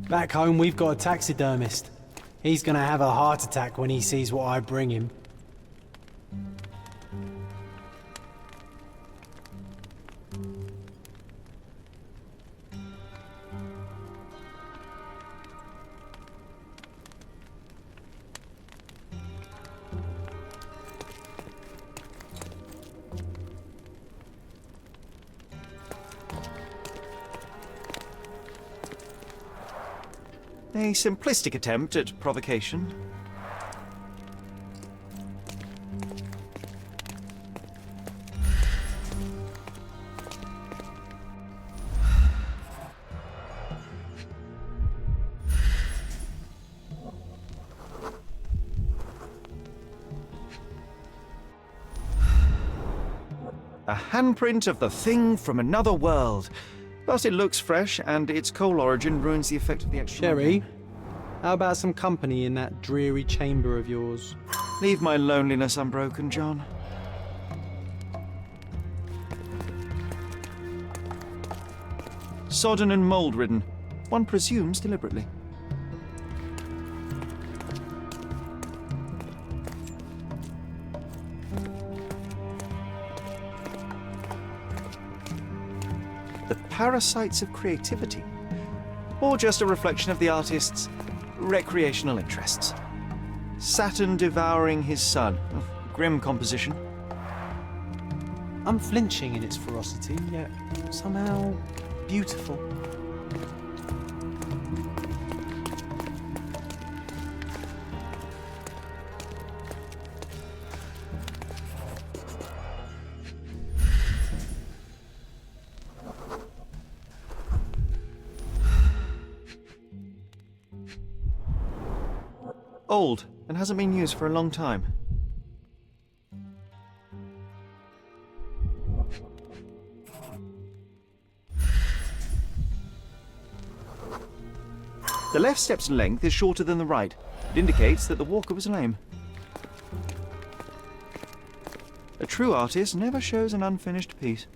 Back home, we've got a taxidermist. He's gonna have a heart attack when he sees what I bring him. A simplistic attempt at provocation. A handprint of the thing from another world. But it looks fresh, and its coal origin ruins the effect of the actual... Sherry, how about some company in that dreary chamber of yours? Leave my loneliness unbroken, John. Sodden and mould-ridden. One presumes deliberately. The parasites of creativity, or just a reflection of the artist's recreational interests. Saturn devouring his sun. Grim composition. Unflinching in its ferocity, yet somehow beautiful. Old, and hasn't been used for a long time. The left step's length is shorter than the right. It indicates that the walker was lame. A true artist never shows an unfinished piece.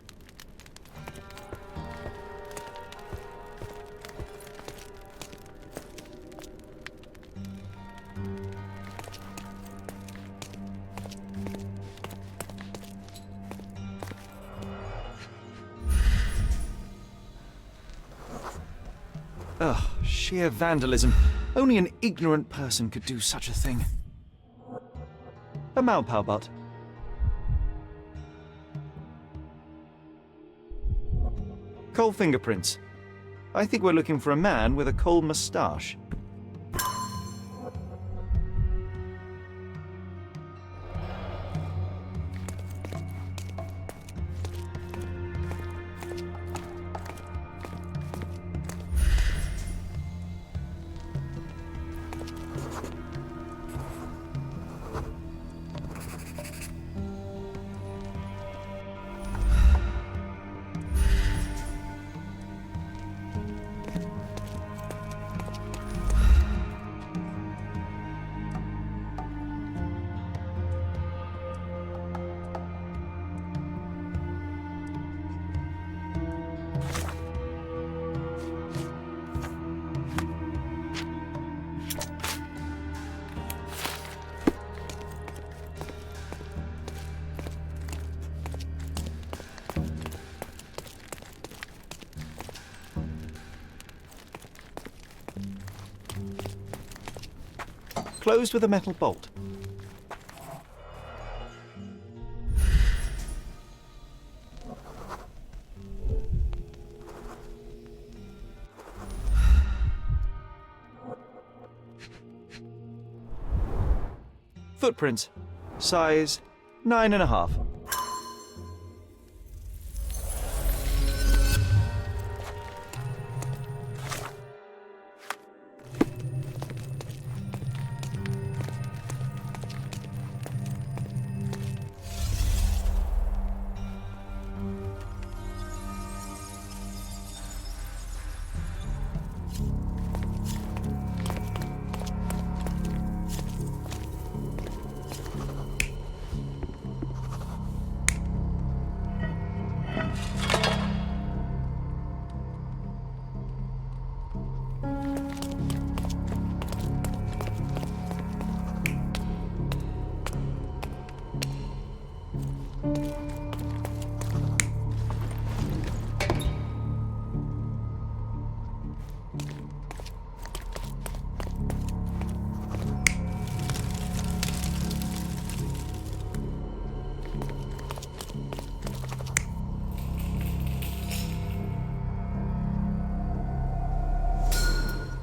Ugh, sheer vandalism. Only an ignorant person could do such a thing. A Maupau butt. Coal fingerprints. I think we're looking for a man with a coal moustache. Closed with a metal bolt. Footprints. Size 9.5.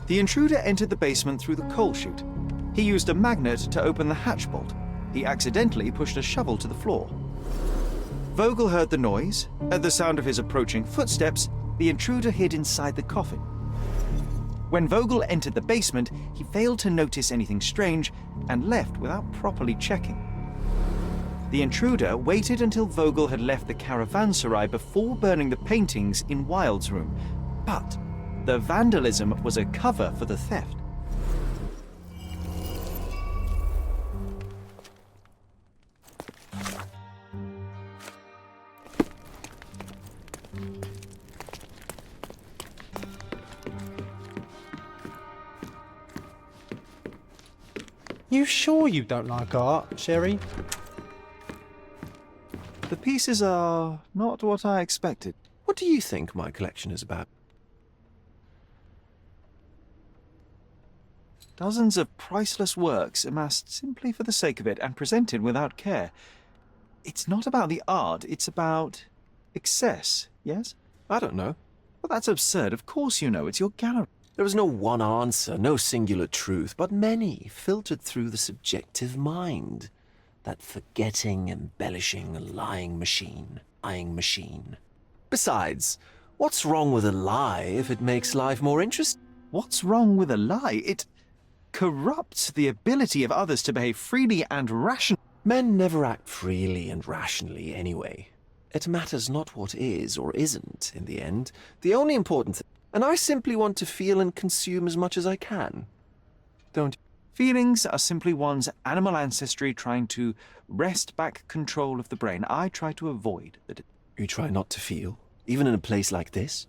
The intruder entered the basement through the coal chute. He used a magnet to open the hatch bolt. He accidentally pushed a shovel to the floor. Vogel heard the noise. At the sound of his approaching footsteps, the intruder hid inside the coffin. When Vogel entered the basement, he failed to notice anything strange and left without properly checking. The intruder waited until Vogel had left the caravanserai before burning the paintings in Wilde's room, but the vandalism was a cover for the theft. You sure you don't like art, Sherry? The pieces are not what I expected. What do you think my collection is about? Dozens of priceless works amassed simply for the sake of it and presented without care. It's not about the art, it's about excess, yes? I don't know. Well, that's absurd. Of course you know. It's your gallery. There is no one answer, no singular truth, but many filtered through the subjective mind. That forgetting, embellishing, lying machine. Besides, what's wrong with a lie if it makes life more interesting? What's wrong with a lie? It corrupts the ability of others to behave freely and rationally. Men never act freely and rationally anyway. It matters not what is or isn't in the end. The only important thing. And I simply want to feel and consume as much as I can. Don't you? Feelings are simply one's animal ancestry trying to wrest back control of the brain. I try to avoid that. You try not to feel, even in a place like this?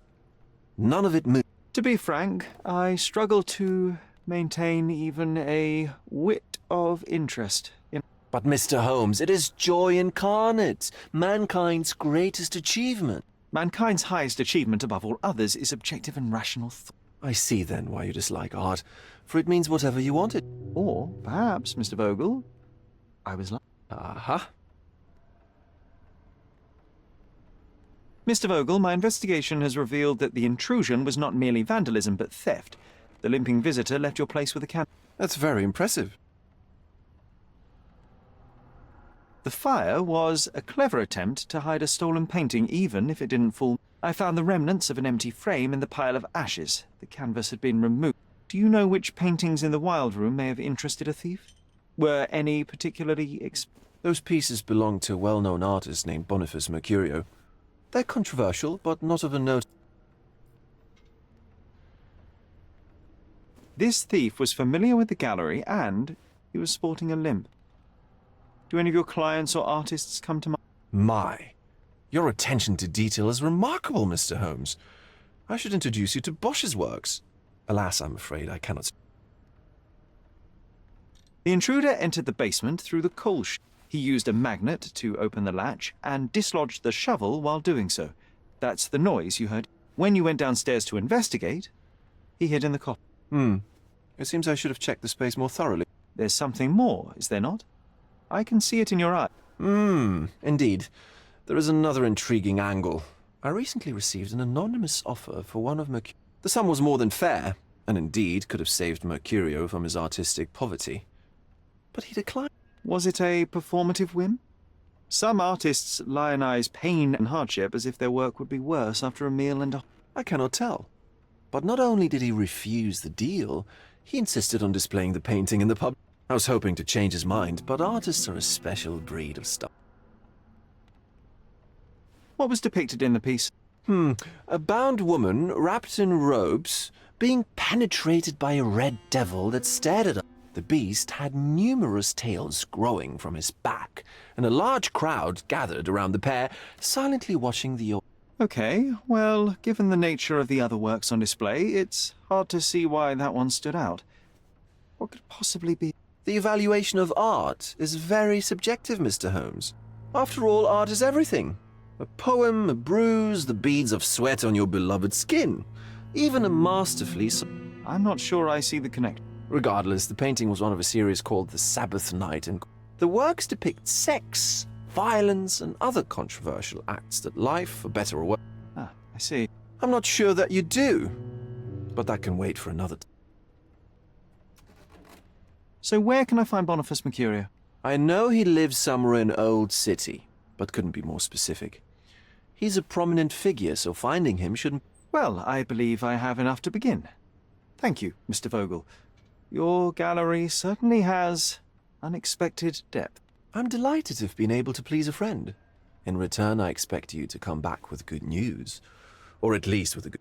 None of it moves. To be frank, I struggle to maintain even a whit of interest in... But Mr. Holmes, it is joy incarnate, mankind's greatest achievement. Mankind's highest achievement above all others is objective and rational thought. I see then why you dislike art, for it means whatever you want it. Or perhaps, Mr. Vogel, I was like... Aha. Mr. Vogel, my investigation has revealed that the intrusion was not merely vandalism but theft. The limping visitor left your place with a can... That's very impressive. The fire was a clever attempt to hide a stolen painting, even if it didn't fall. I found the remnants of an empty frame in the pile of ashes. The canvas had been removed. Do you know which paintings in the Wilde room may have interested a thief? Were any particularly Those pieces belong to a well-known artist named Boniface Mercurio. They're controversial, but not of a note. This thief was familiar with the gallery and he was sporting a limp. Do any of your clients or artists come to mind? My, your attention to detail is remarkable, Mr. Holmes. I should introduce you to Bosch's works. Alas, I'm afraid I cannot. The intruder entered the basement through the coal chute. He used a magnet to open the latch and dislodged the shovel while doing so. That's the noise you heard. When you went downstairs to investigate, he hid in the coffin. It seems I should have checked the space more thoroughly. There's something more, is there not? I can see it in your eye. Indeed. There is another intriguing angle. I recently received an anonymous offer for one of Mercurio. The sum was more than fair, and indeed could have saved Mercurio from his artistic poverty. But he declined. Was it a performative whim? Some artists lionize pain and hardship as if their work would be worse after a meal and a... I cannot tell. But not only did he refuse the deal, he insisted on displaying the painting in the pub. I was hoping to change his mind, but artists are a special breed of stuff. What was depicted in the piece? A bound woman, wrapped in robes, being penetrated by a red devil that stared at her. The beast had numerous tails growing from his back, and a large crowd gathered around the pair, silently watching the... Okay, well, given the nature of the other works on display, it's hard to see why that one stood out. What could possibly be... The evaluation of art is very subjective, Mr. Holmes. After all, art is everything. A poem, a bruise, the beads of sweat on your beloved skin. Even a masterfully... I'm not sure I see the connection. Regardless, the painting was one of a series called The Sabbath Night, and the works depict sex, violence, and other controversial acts that life, for better or worse... Ah, I see. I'm not sure that you do, but that can wait for another time. So where can I find Boniface Mercurio? I know he lives somewhere in Old City, but couldn't be more specific. He's a prominent figure, so finding him shouldn't... Well, I believe I have enough to begin. Thank you, Mr. Vogel. Your gallery certainly has unexpected depth. I'm delighted to have been able to please a friend. In return, I expect you to come back with good news. Or at least with a good...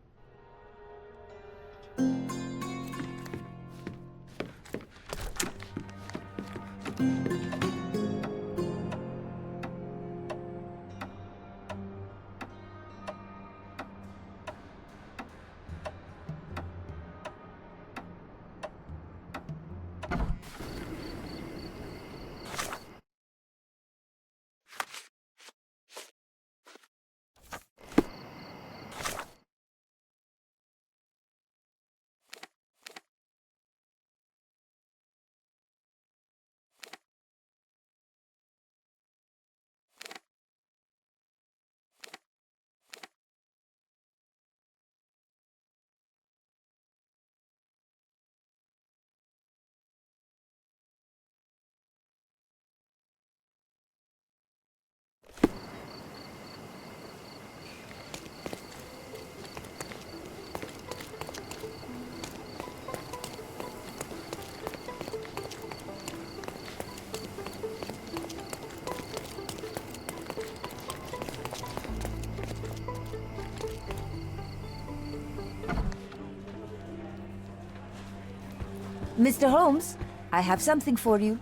Mr. Holmes, I have something for you.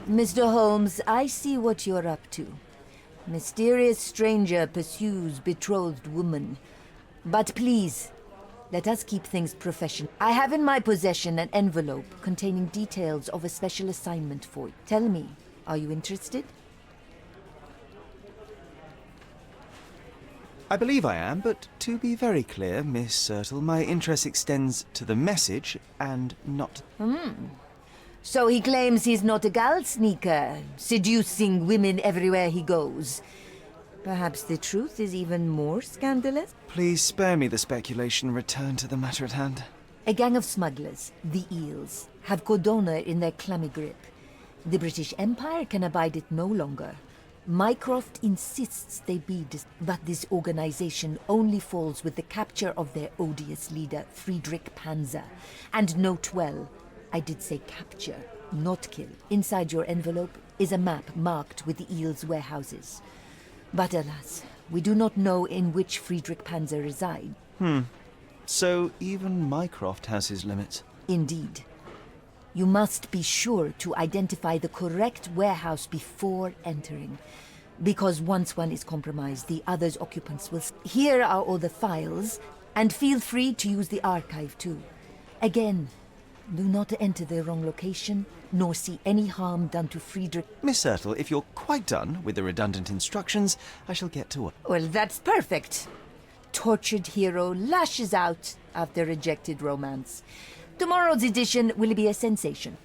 Mr. Holmes, I see what you're up to. Mysterious stranger pursues betrothed woman. But please, let us keep things professional. I have in my possession an envelope containing details of a special assignment for you. Tell me, are you interested? I believe I am, but to be very clear, Miss Sertle, my interest extends to the message and not... So he claims he's not a gal sneaker, seducing women everywhere he goes. Perhaps the truth is even more scandalous? Please spare me the speculation and return to the matter at hand. A gang of smugglers, the Eels, have Codona in their clammy grip. The British Empire can abide it no longer. Mycroft insists they be but this organization only falls with the capture of their odious leader, Friedrich Panzer. And note well, I did say capture, not kill. Inside your envelope is a map marked with the Eels' warehouses. But alas, we do not know in which Friedrich Panzer resides. So even Mycroft has his limits. Indeed. You must be sure to identify the correct warehouse before entering. Because once one is compromised, the other's occupants will... Here are all the files, and feel free to use the archive too. Again, do not enter the wrong location, nor see any harm done to Friedrich. Miss Sertle, if you're quite done with the redundant instructions, I shall get to work. Well, that's perfect. Tortured hero lashes out after rejected romance. Tomorrow's edition will be a sensation.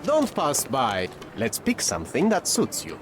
Don't pass by. Let's pick something that suits you.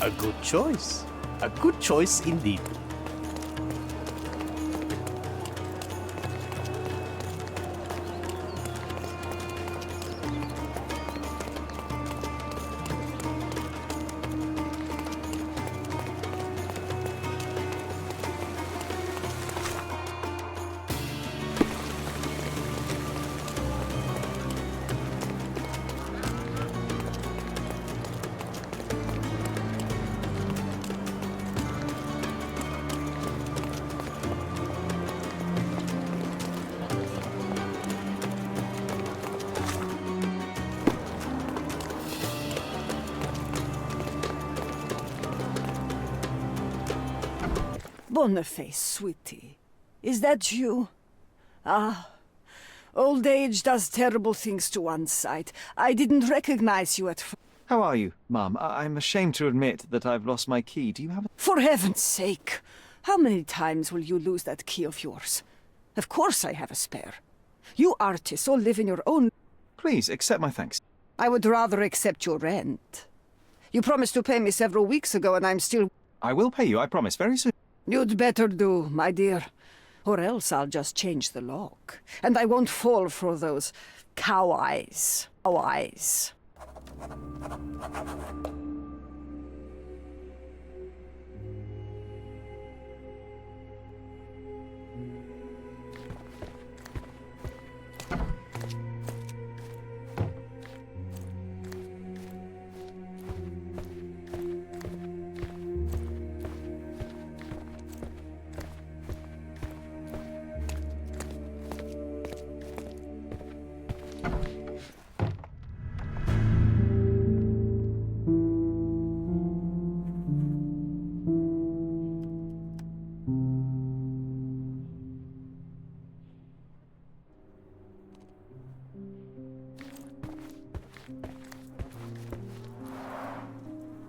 A good choice. A good choice indeed. Boniface, sweetie. Is that you? Ah, old age does terrible things to one's sight. I didn't recognize you at first. How are you, Mum? I'm ashamed to admit that I've lost my key. Do you have a... For heaven's sake! How many times will you lose that key of yours? Of course I have a spare. You artists all live in your own... Please, accept my thanks. I would rather accept your rent. You promised to pay me several weeks ago and I'm still... I will pay you, I promise, very soon. You'd better do, my dear. Or else I'll just change the lock. And I won't fall for those cow eyes. Cow eyes.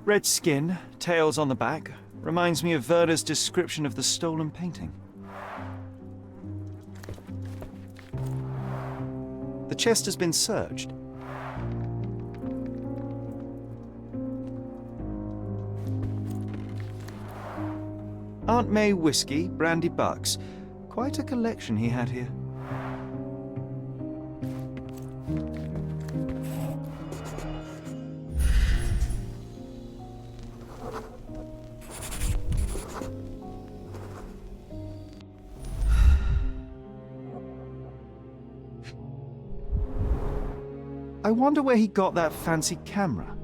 Red skin, tails on the back, reminds me of Werder's description of the stolen painting. The chest has been searched. Aunt May whiskey, brandy bucks. Quite a collection he had here. I wonder where he got that fancy camera.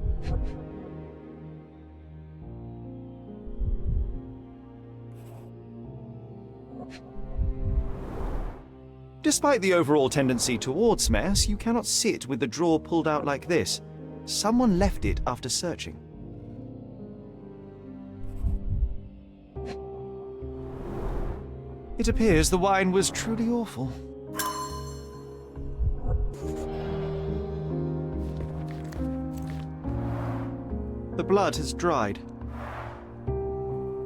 Despite the overall tendency towards mess, you cannot sit with the drawer pulled out like this. Someone left it after searching. It appears the wine was truly awful. The blood has dried.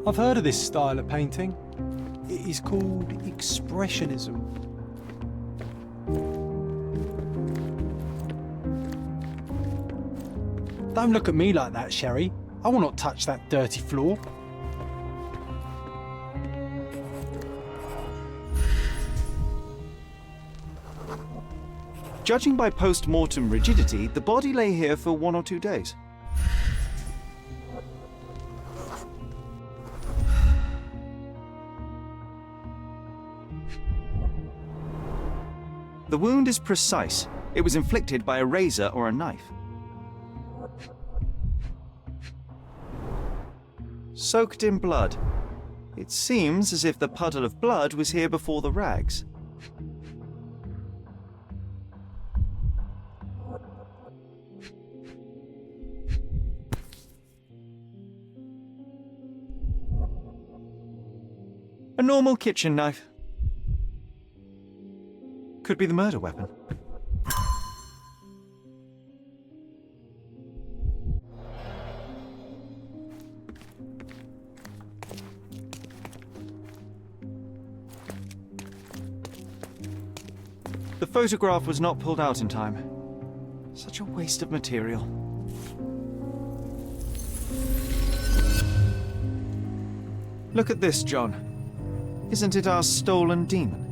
I've heard of this style of painting. It is called Expressionism. Don't look at me like that, Sherry. I will not touch that dirty floor. Judging by post-mortem rigidity, the body lay here for 1 or 2 days. The wound is precise. It was inflicted by a razor or a knife. Soaked in blood. It seems as if the puddle of blood was here before the rags. A normal kitchen knife. Could be the murder weapon. The photograph was not pulled out in time. Such a waste of material. Look at this, John. Isn't it our stolen demon?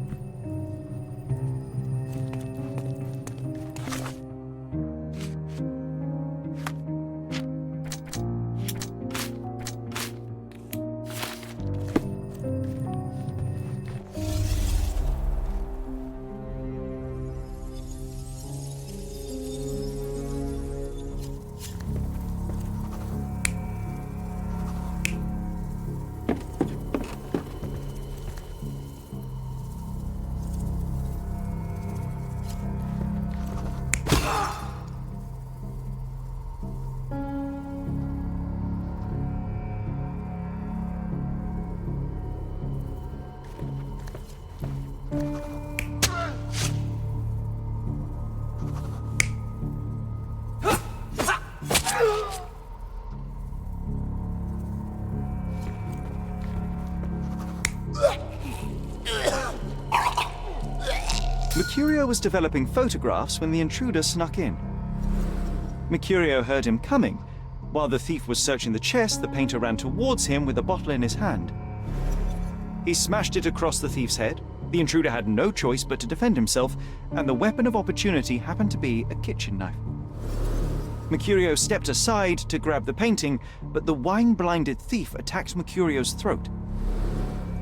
Mercurio was developing photographs when the intruder snuck in. Mercurio heard him coming. While the thief was searching the chest, the painter ran towards him with a bottle in his hand. He smashed it across the thief's head. The intruder had no choice but to defend himself, and the weapon of opportunity happened to be a kitchen knife. Mercurio stepped aside to grab the painting, but the wine-blinded thief attacked Mercurio's throat.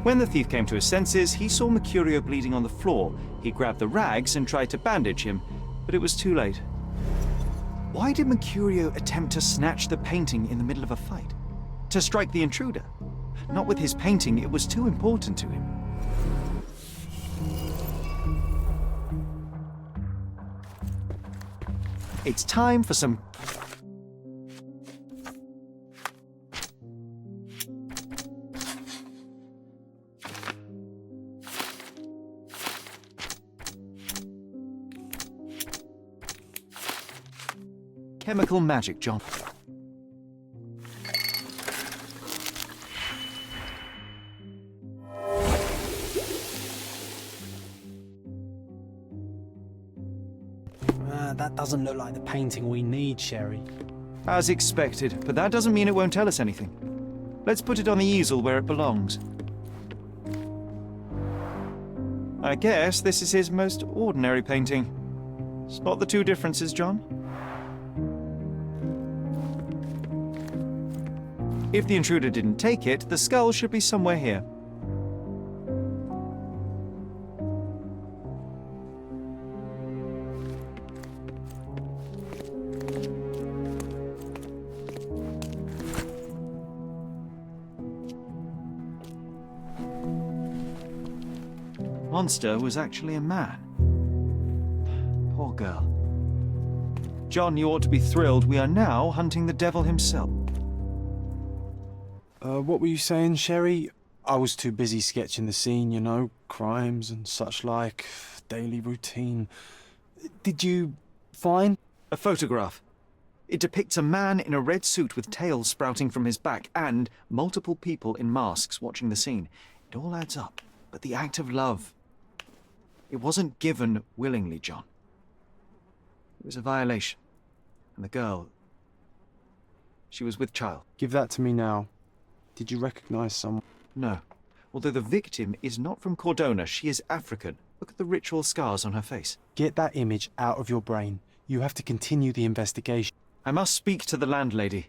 When the thief came to his senses, he saw Mercurio bleeding on the floor. He grabbed the rags and tried to bandage him, but it was too late. Why did Mercurio attempt to snatch the painting in the middle of a fight? To strike the intruder? Not with his painting, it was too important to him. It's time for some... chemical magic, John. That doesn't look like the painting we need, Sherry. As expected, but that doesn't mean it won't tell us anything. Let's put it on the easel where it belongs. I guess this is his most ordinary painting. Spot the two differences, John? If the intruder didn't take it, the skull should be somewhere here. Monster was actually a man. Poor girl. John, you ought to be thrilled. We are now hunting the devil himself. What were you saying, Sherry? I was too busy sketching the scene, you know, crimes and such like, daily routine. Did you find? A photograph. It depicts a man in a red suit with tails sprouting from his back and multiple people in masks watching the scene. It all adds up. But the act of love, it wasn't given willingly, John. It was a violation. And the girl, she was with child. Give that to me now. Did you recognize someone? No. Although the victim is not from Cordona, she is African. Look at the ritual scars on her face. Get that image out of your brain. You have to continue the investigation. I must speak to the landlady.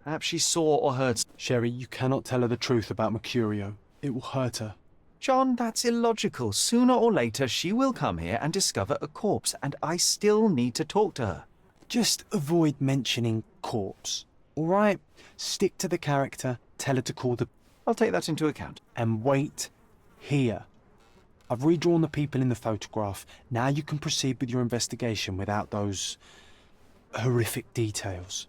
Perhaps she saw or heard. Sherry, you cannot tell her the truth about Mercurio. It will hurt her. John, that's illogical. Sooner or later, she will come here and discover a corpse, and I still need to talk to her. Just avoid mentioning corpse, all right? Stick to the character, tell her to call the... I'll take that into account. And wait here. I've redrawn the people in the photograph. Now you can proceed with your investigation without those horrific details.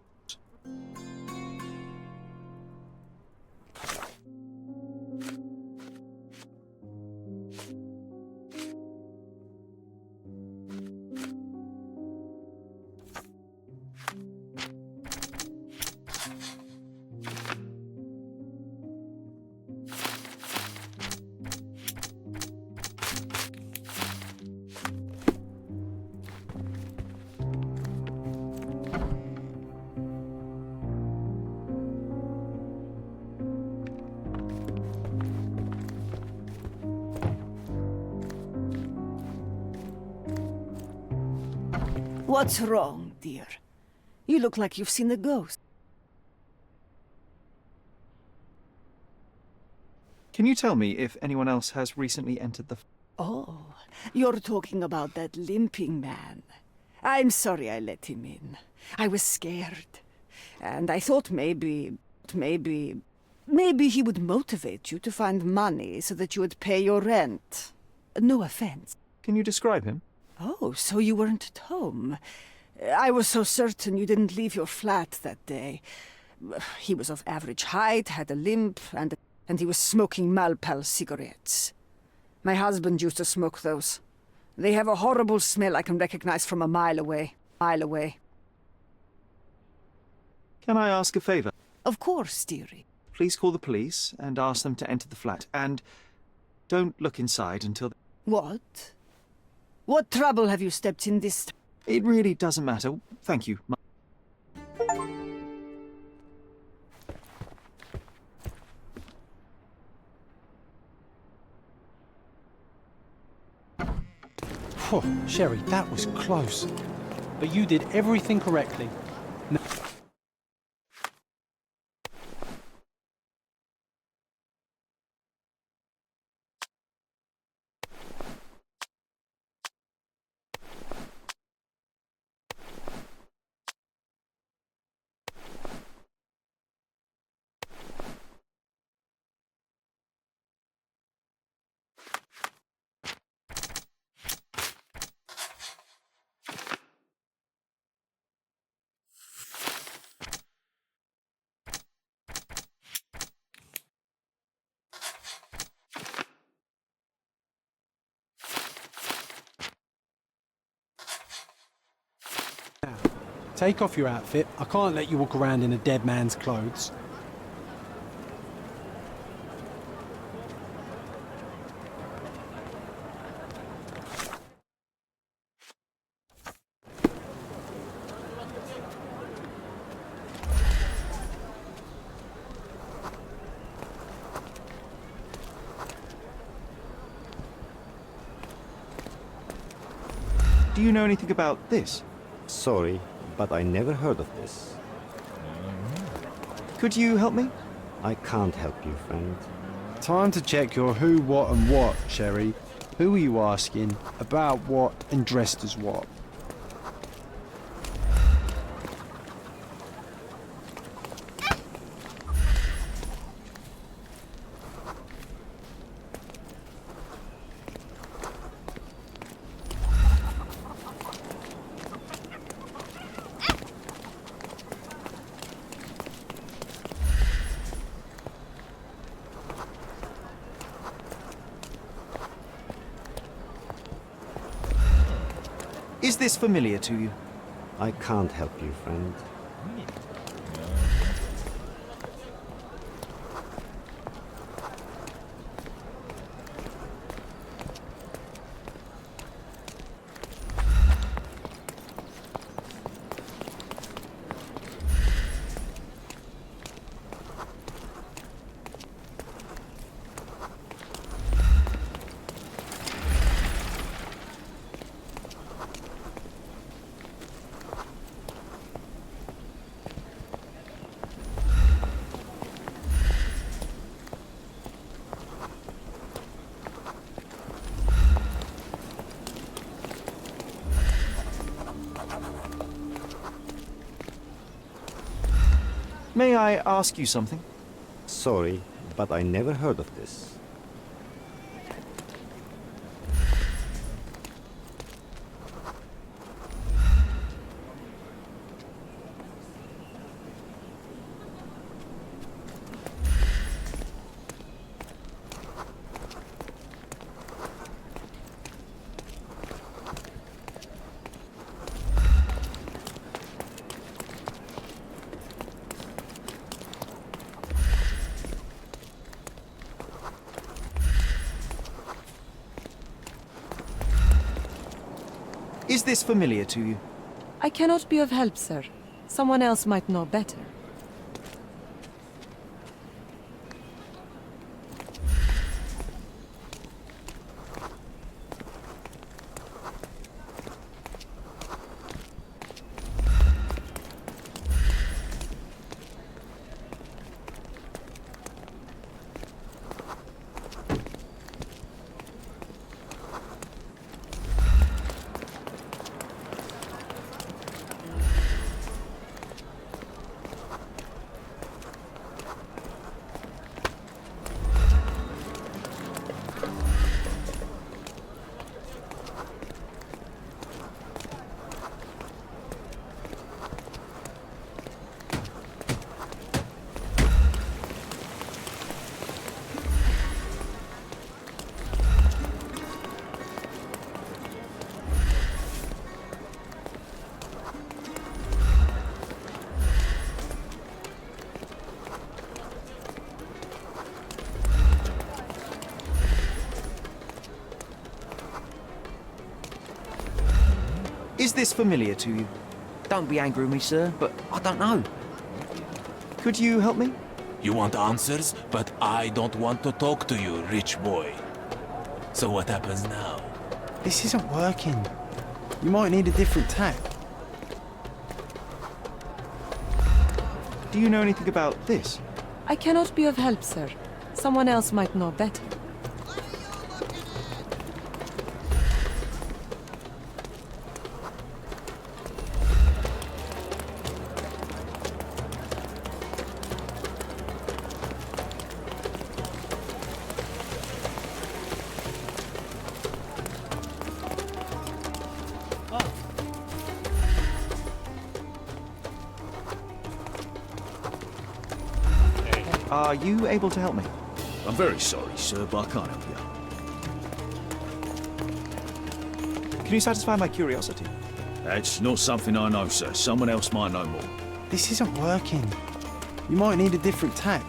What's wrong, dear? You look like you've seen a ghost. Can you tell me if anyone else has recently entered the... Oh, you're talking about that limping man. I'm sorry I let him in. I was scared. And I thought maybe he would motivate you to find money so that you would pay your rent. No offense. Can you describe him? Oh, so you weren't at home. I was so certain you didn't leave your flat that day. He was of average height, had a limp, and he was smoking Malpal cigarettes. My husband used to smoke those. They have a horrible smell I can recognize from a mile away. Can I ask a favor? Of course, dearie. Please call the police and ask them to enter the flat. And don't look inside until... What? What trouble have you stepped in this time? It really doesn't matter. Thank you. Phew, Sherry, that was close. But you did everything correctly. Take off your outfit. I can't let you walk around in a dead man's clothes. Do you know anything about this? Sorry, but I never heard of this. Could you help me? I can't help you, friend. Time to check your who, what and what, Sherry. Who are you asking? About what and dressed as what? Is this familiar to you? I can't help you, friend. May I ask you something? Sorry, but I never heard of this. Is this familiar to you? I cannot be of help, sir. Someone else might know better. Is this familiar to you? Don't be angry with me, sir, but I don't know. Could you help me? You want answers, but I don't want to talk to you, rich boy. So what happens now? This isn't working. You might need a different tack. Do you know anything about this? I cannot be of help, sir. Someone else might know better. Are you able to help me? I'm very sorry, sir, but I can't help you. Can you satisfy my curiosity? That's not something I know, sir. Someone else might know more. This isn't working. You might need a different tack.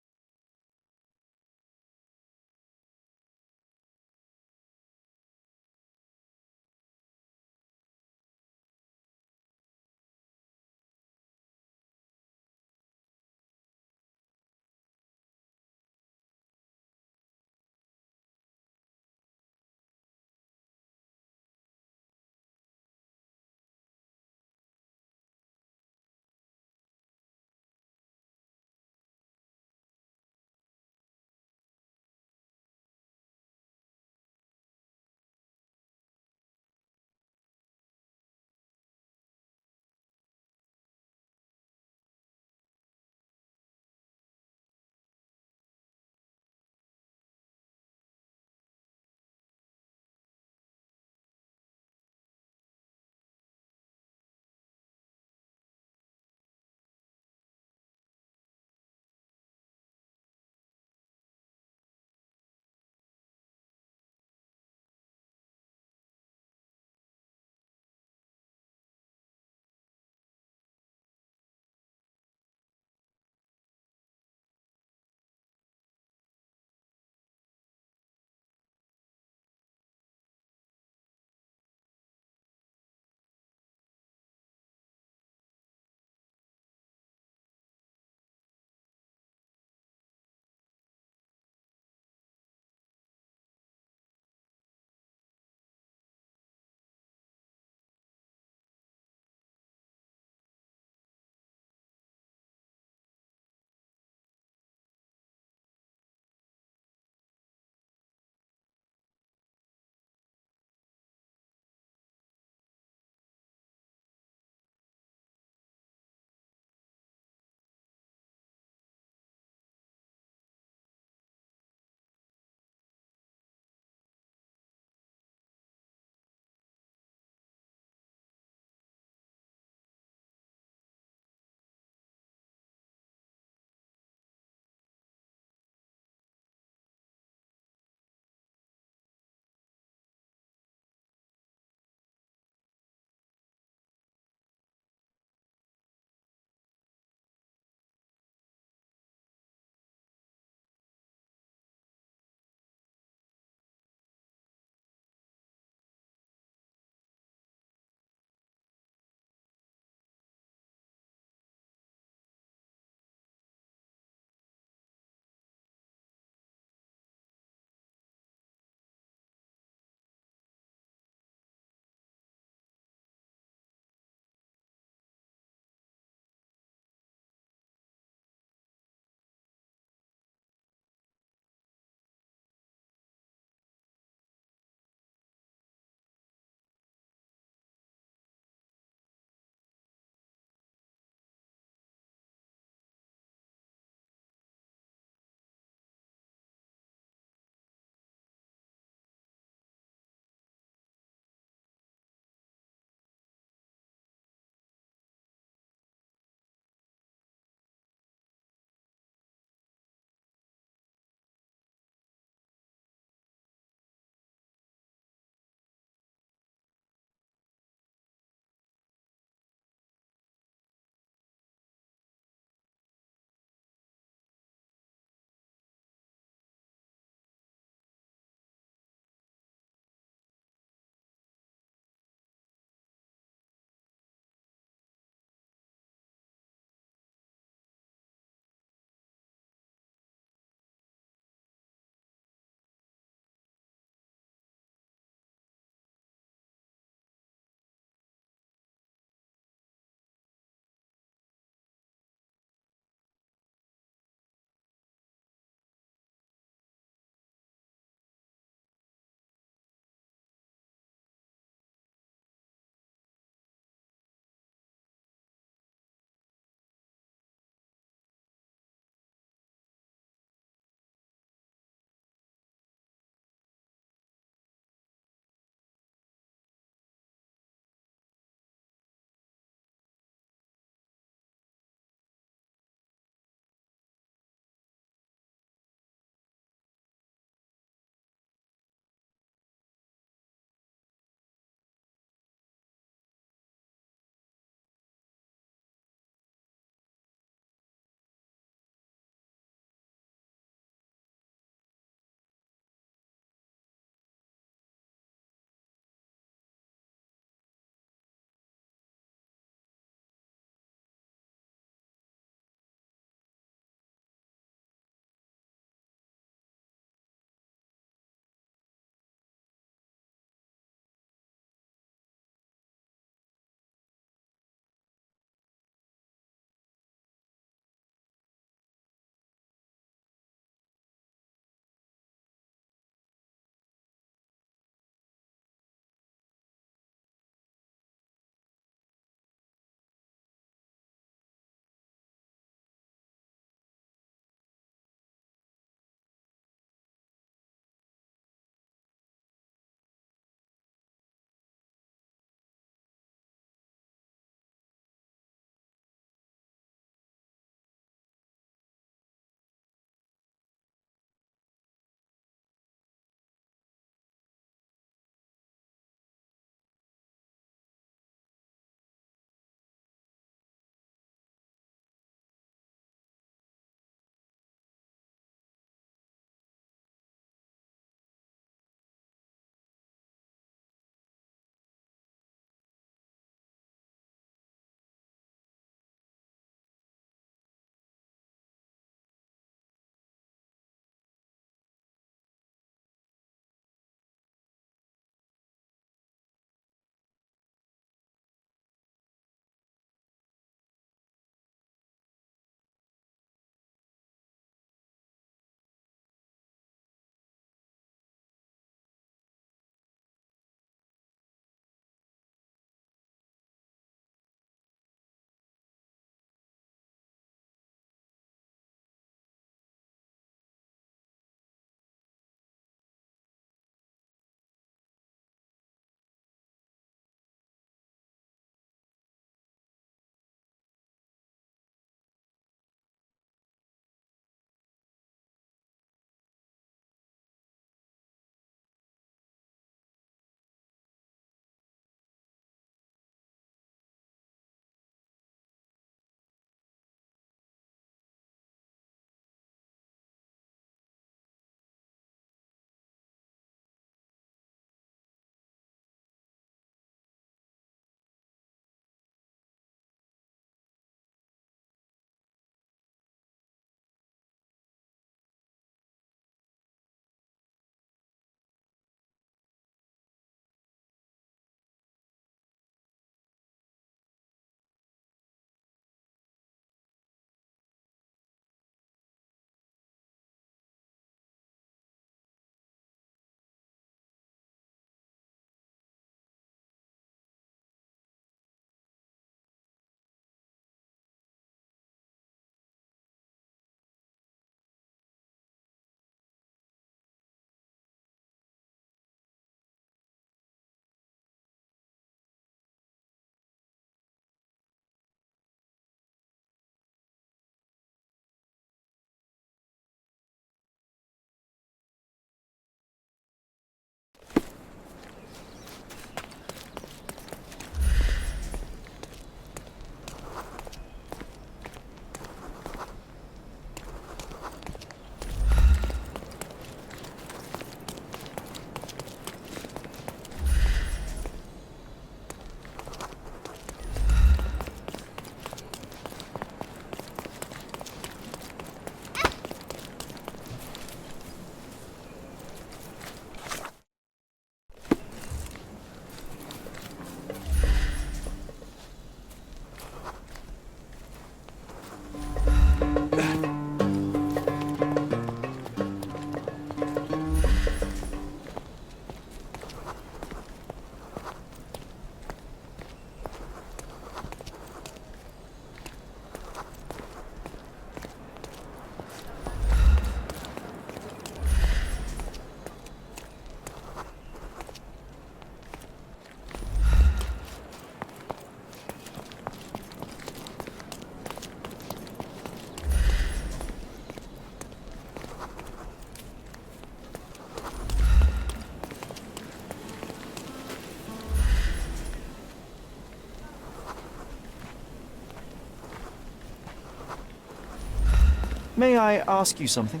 May I ask you something?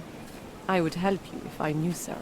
I would help you if I knew, sir.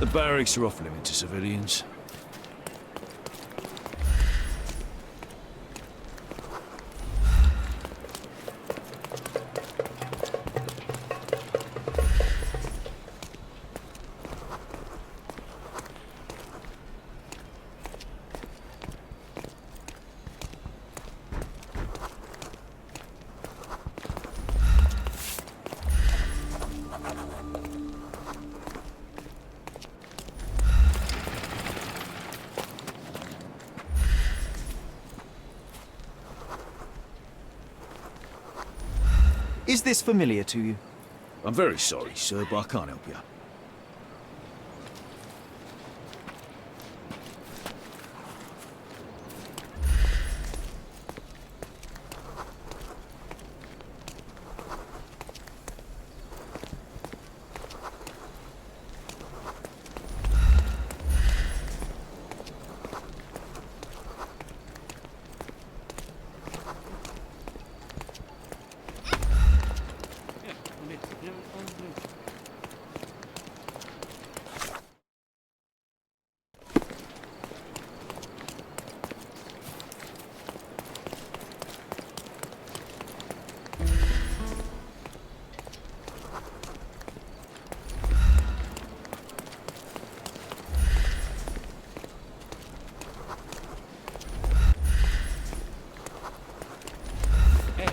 The barracks are off limit to civilians. Is this familiar to you? I'm very sorry, sir, but I can't help you.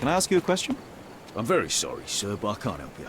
Can I ask you a question? I'm very sorry, sir, but I can't help you.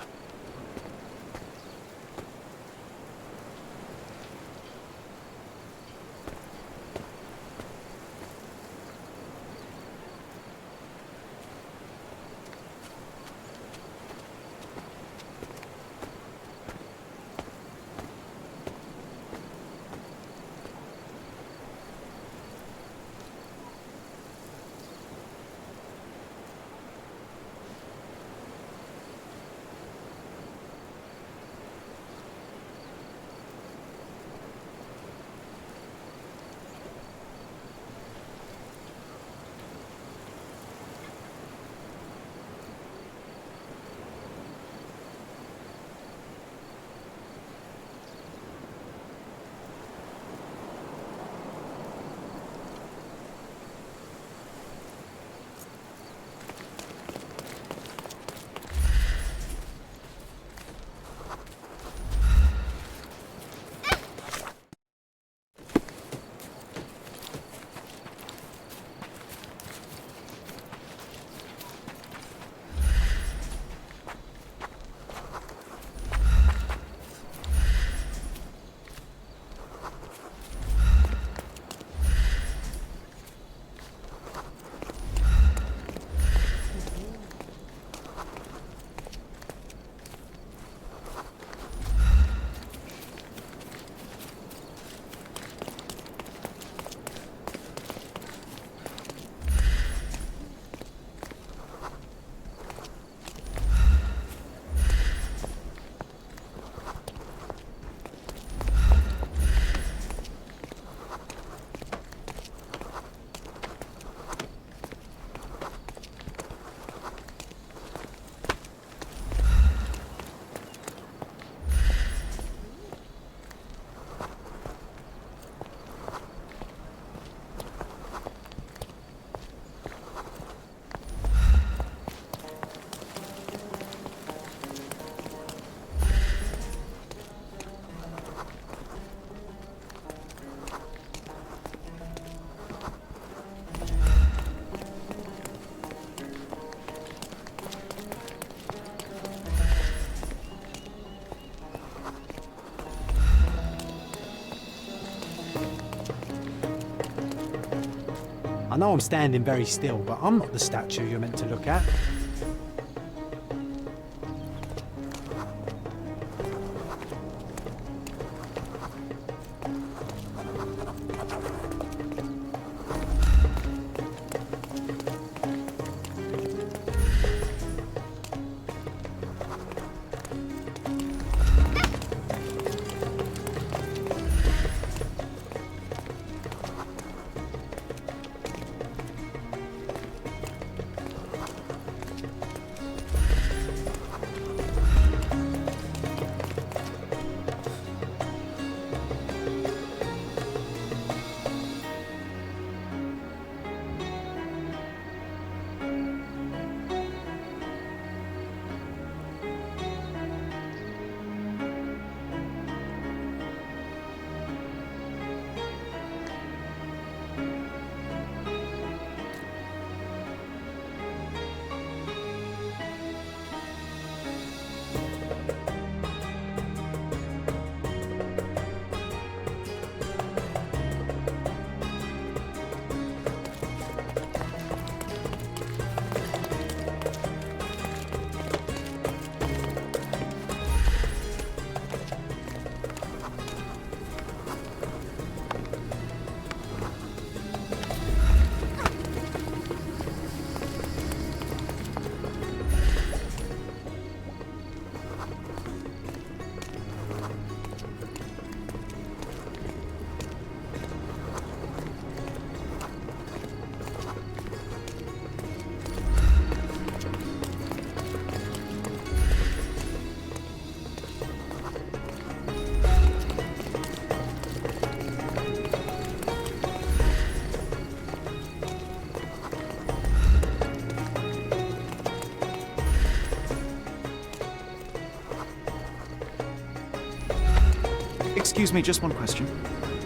I know I'm standing very still, but I'm not the statue you're meant to look at. Excuse me, just one question.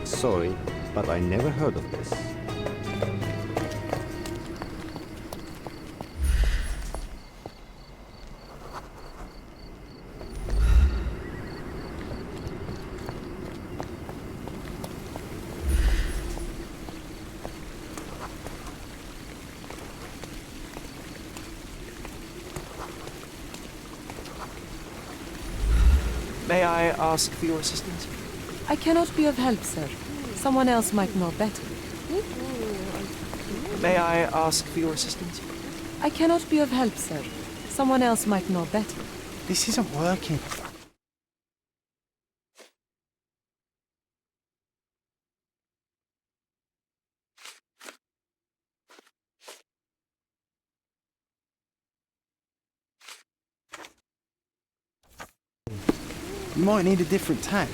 Sorry, but I never heard of this. May I ask for your assistance? I cannot be of help, sir. Someone else might know better. May I ask for your assistance? I cannot be of help, sir. Someone else might know better. This isn't working. You might need a different tack.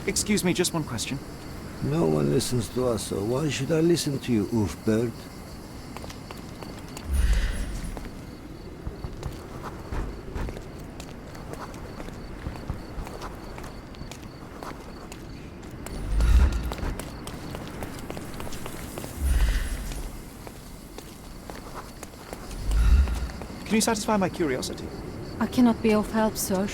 Excuse me, just one question. No one listens to us, so why should I listen to you, oof bird? Can you satisfy my curiosity? I cannot be of help, sir.